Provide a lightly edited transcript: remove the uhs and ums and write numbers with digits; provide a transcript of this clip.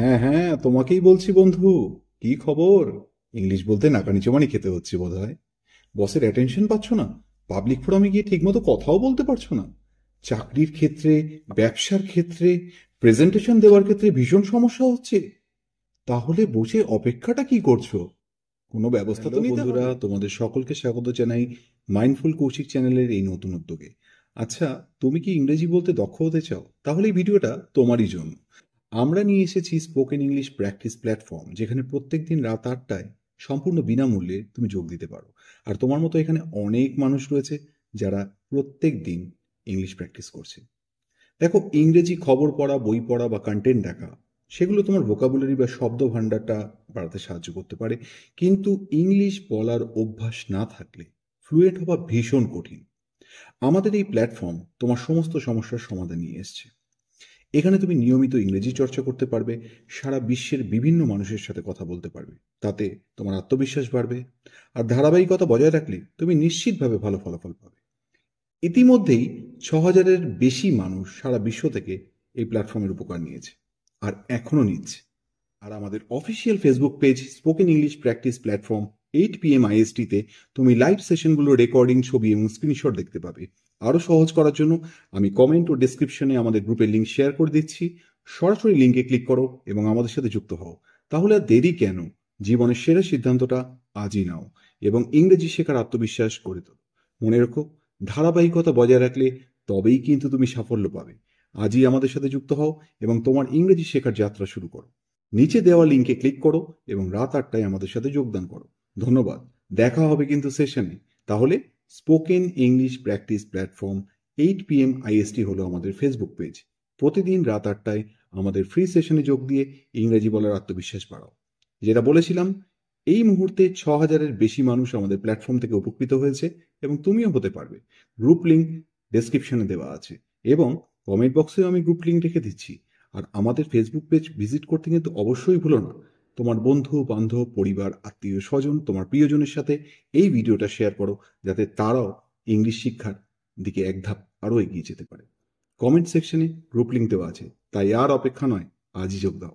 হ্যাঁ হ্যাঁ, তোমাকেই বলছি বন্ধু। কি খবর? ইংলিশ বলতে নাকানি চোবানি খেতে হচ্ছে বোধহয়। বসের অ্যাটেনশন পাচ্ছ না? পাবলিক ফোরামে গিয়ে ঠিকমতো কথাও বলতে পারছো না? চাকরির ক্ষেত্রে, ব্যবসার ক্ষেত্রে, প্রেজেন্টেশন দেওয়ার ক্ষেত্রে ভীষণ সমস্যা হচ্ছে। তাহলে বসে অপেক্ষাটা কি করছো? কোনো ব্যবস্থা তো নিতে বন্ধুরা, হবে। তোমাদের সকলকে স্বাগত জানাই মাইন্ডফুল কৌশিক চ্যানেলের এই নতুন উদ্যোগে। আচ্ছা, তুমি কি ইংরেজি বলতে দক্ষ হতে চাও? তাহলে এই ভিডিওটা তোমারই জন্য। আমরা নিয়ে এসেছি স্পোকেন ইংলিশ প্র্যাকটিস প্ল্যাটফর্ম, যেখানে প্রত্যেকদিন রাত 8টায় সম্পূর্ণ বিনামূল্যে তুমি যোগ দিতে পারো। আর তোমার মতো এখানে অনেক মানুষ রয়েছে যারা প্রত্যেক দিন ইংলিশ প্র্যাকটিস করছে। দেখো, ইংরেজি খবর পড়া, বই পড়া বা কন্টেন্ট দেখা, সেগুলো তোমার ভোকাবুলারি বা শব্দ ভাণ্ডারটা বাড়াতে সাহায্য করতে পারে। কিন্তু ইংলিশ বলার অভ্যাস না থাকলে ফ্লুয়েন্ট হওয়া ভীষণ কঠিন। আমাদের এই প্ল্যাটফর্ম তোমার সমস্ত সমস্যার সমাধান নিয়ে এসছে। এখানে তুমি নিয়মিত ইংরেজি চর্চা করতে পারবে, সারা বিশ্বের বিভিন্ন মানুষের সাথে কথা বলতে পারবে। তাতে তোমার আত্মবিশ্বাস বাড়বে, আর ধারাবাহিকতা বজায় রাখলে তুমি নিশ্চিতভাবে ভালো ফলাফল পাবে। ইতিমধ্যেই 6,000-এর বেশি মানুষ সারা বিশ্ব থেকে এই প্ল্যাটফর্মের উপকার নিয়েছে, আর এখনো নিচ্ছে। আর আমাদের official Facebook page spoken English practice platform 8 PM IST-তে তুমি লাইভ সেশনগুলো রেকর্ডিং, ছবি এবং স্ক্রিনশট দেখতে পাবে। আরও সহজ করার জন্য আমি কমেন্ট ও ডেসক্রিপশনে আমাদের গ্রুপের লিঙ্ক শেয়ার করে দিচ্ছি। সরাসরি লিঙ্কে ক্লিক করো এবং আমাদের সাথে যুক্ত হও। তাহলে আর দেরি কেন? জীবনের সেরা সিদ্ধান্তটা আজই নাও এবং ইংরেজি শেখার আত্মবিশ্বাস গড়ে তোলো। মনে রেখো, ধারাবাহিকতা বজায় রাখলে তবেই কিন্তু তুমি সাফল্য পাবে। আজই আমাদের সাথে যুক্ত হও এবং তোমার ইংরেজি শেখার যাত্রা শুরু করো। নিচে দেওয়া লিঙ্কে ক্লিক করো এবং রাত 8টায় আমাদের সাথে যোগদান করো। ধন্যবাদ। দেখা হবে কিন্তু সেশনে। তাহলে spoken English practice platform 8 PM IST হলো আমাদের ফেসবুক পেজ। প্রতিদিন রাত 8টায় আমাদের ফ্রি সেশনে যোগ দিয়ে ইংরেজি বলার আত্মবিশ্বাস বাড়াও। যেটা বলেছিলাম, এই মুহূর্তে 6,000-এর বেশি মানুষ আমাদের প্ল্যাটফর্ম থেকে উপকৃত হয়েছে এবং তুমিও হতে পারবে। গ্রুপ লিঙ্ক ডেসক্রিপশনে দেওয়া আছে এবং কমেন্ট বক্সেও আমি গ্রুপ লিঙ্ক রেখে দিচ্ছি। আর আমাদের ফেসবুক পেজ ভিজিট করতে কিন্তু অবশ্যই ভুলো না। তোমার বন্ধু বান্ধব, পরিবার, আত্মীয় স্বজন, তোমার প্রিয়জনের সাথে এই ভিডিওটা শেয়ার করো, যাতে তারাও ইংলিশ শিক্ষার দিকে এক ধাপ আরও এগিয়ে যেতে পারে। কমেন্ট সেকশনে গ্রুপ লিঙ্ক দেওয়া আছে, তাই আর অপেক্ষা নয়, আজই যোগ দাও।